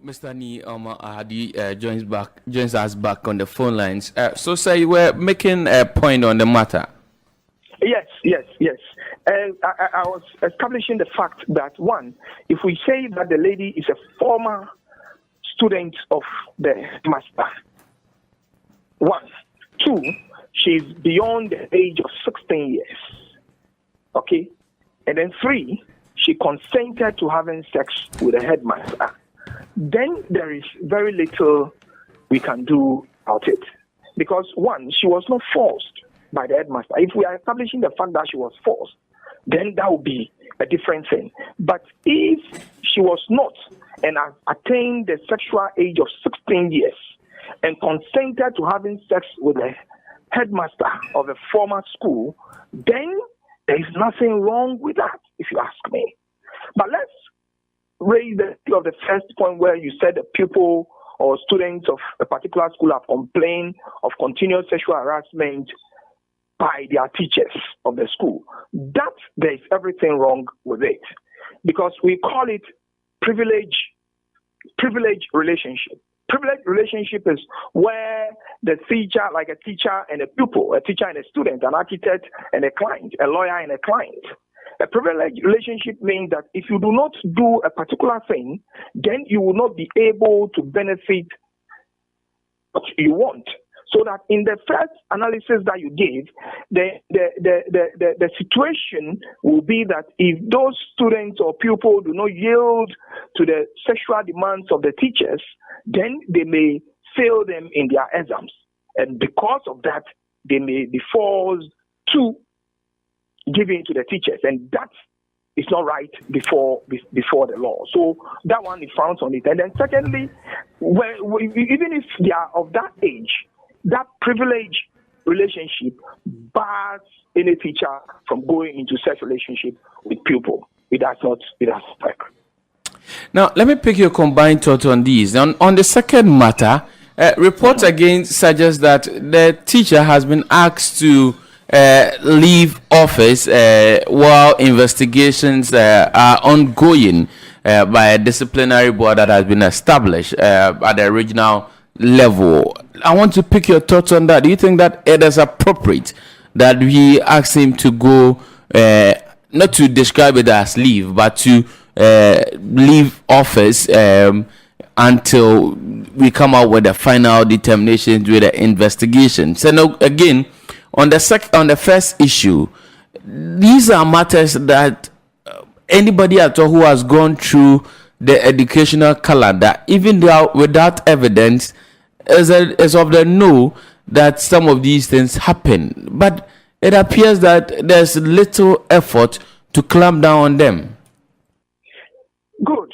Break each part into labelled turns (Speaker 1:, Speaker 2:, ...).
Speaker 1: Mr. Nii Armah Addy joins us back on the phone lines. So, sir, you were making a point on the matter.
Speaker 2: Yes. I was establishing the fact that, one, if we say that the lady is a former student of the master, one. Two, she's beyond the age of 16 years. Okay? And then three, she consented to having sex with the headmaster. Then there is very little we can do about it. Because, one, she was not forced by the headmaster. If we are establishing the fact that she was forced, then that would be a different thing. But if she was not and attained the sexual age of 16 years and consented to having sex with the headmaster of a former school, then there is nothing wrong with that, if you ask me. But let's raise the issue of the first point where you said the pupil or students of a particular school have complained of continuous sexual harassment by their teachers of the school. That there is everything wrong with it, because we call it privilege relationship. Privilege relationship is where the teacher, like a teacher and a pupil, a teacher and a student, an architect and a client, a lawyer and a client. A privileged relationship means that if you do not do a particular thing, then you will not be able to benefit what you want. So that in the first analysis that you gave, the situation will be that if those students or pupils do not yield to the sexual demands of the teachers, then they may fail them in their exams. And because of that, they may be forced to give in to the teachers. And that is not right before the law. So that one is found on it. And then secondly, even if they are of that age, that privilege relationship bars any teacher from going into such relationship with pupil. It does not work.
Speaker 1: Now, let me pick your combined thought on these. On the second matter, reports again suggest that the teacher has been asked to leave office while investigations are ongoing by a disciplinary board that has been established at the regional level. I want to pick your thoughts on that. Do you think that it is appropriate that we ask him to go, not to describe it as leave, but to leave office until we come out with the final determination with the investigation? So now, again, on the first issue, these are matters that anybody at all who has gone through the educational calendar, even though without evidence, is of the know that some of these things happen. But it appears that there's little effort to clamp down on them.
Speaker 2: Good.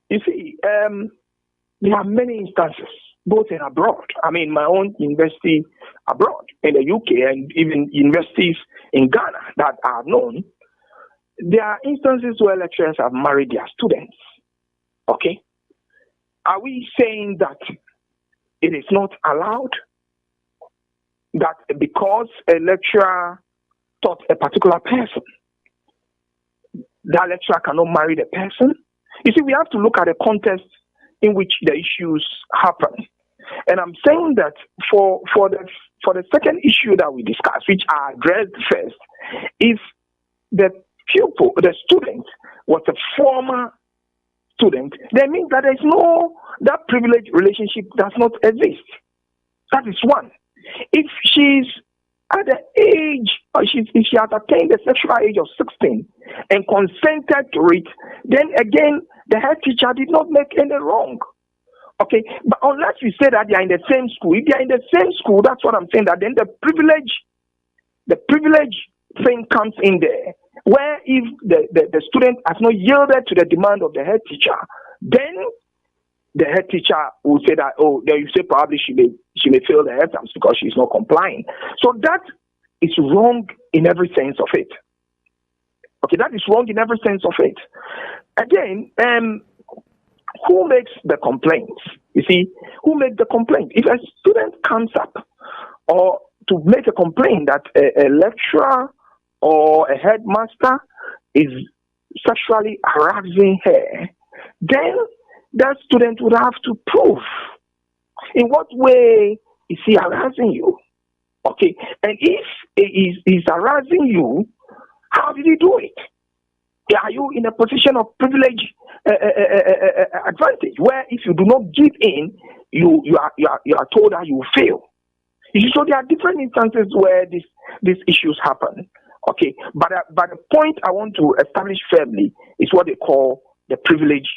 Speaker 2: You see, there are many instances, both in abroad. I mean, my own university abroad in the UK and even universities in Ghana that are known. There are instances where lecturers have married their students. Okay? Are we saying that it is not allowed? That because a lecturer taught a particular person, that lecturer cannot marry the person? You see, we have to look at the context in which the issues happen. And I'm saying that for the second issue that we discussed, which I addressed first, if the pupil, the student, was a former student, that means that that privileged relationship does not exist. That is one. If she's at the age, or if she has attained the sexual age of 16 and consented to it, then again, the head teacher did not make any wrong. Okay, but unless we say that they are in the same school, if they are in the same school, that's what I'm saying, that then the privilege thing comes in there, where if the student has not yielded to the demand of the head teacher, then the head teacher will say that, then you say probably she may fail the exams because she's not complying. So that is wrong in every sense of it. Okay, that is wrong in every sense of it. Again, who makes the complaints? You see, who makes the complaint? If a student comes up or to make a complaint that a lecturer or a headmaster is sexually harassing her, then that student would have to prove in what way is he harassing you. Okay, and if he is harassing you, how did he do it? Are you in a position of privilege advantage where if you do not give in, you are told that you will fail? So there are different instances where these issues happen. Okay, but the point I want to establish firmly is what they call the privilege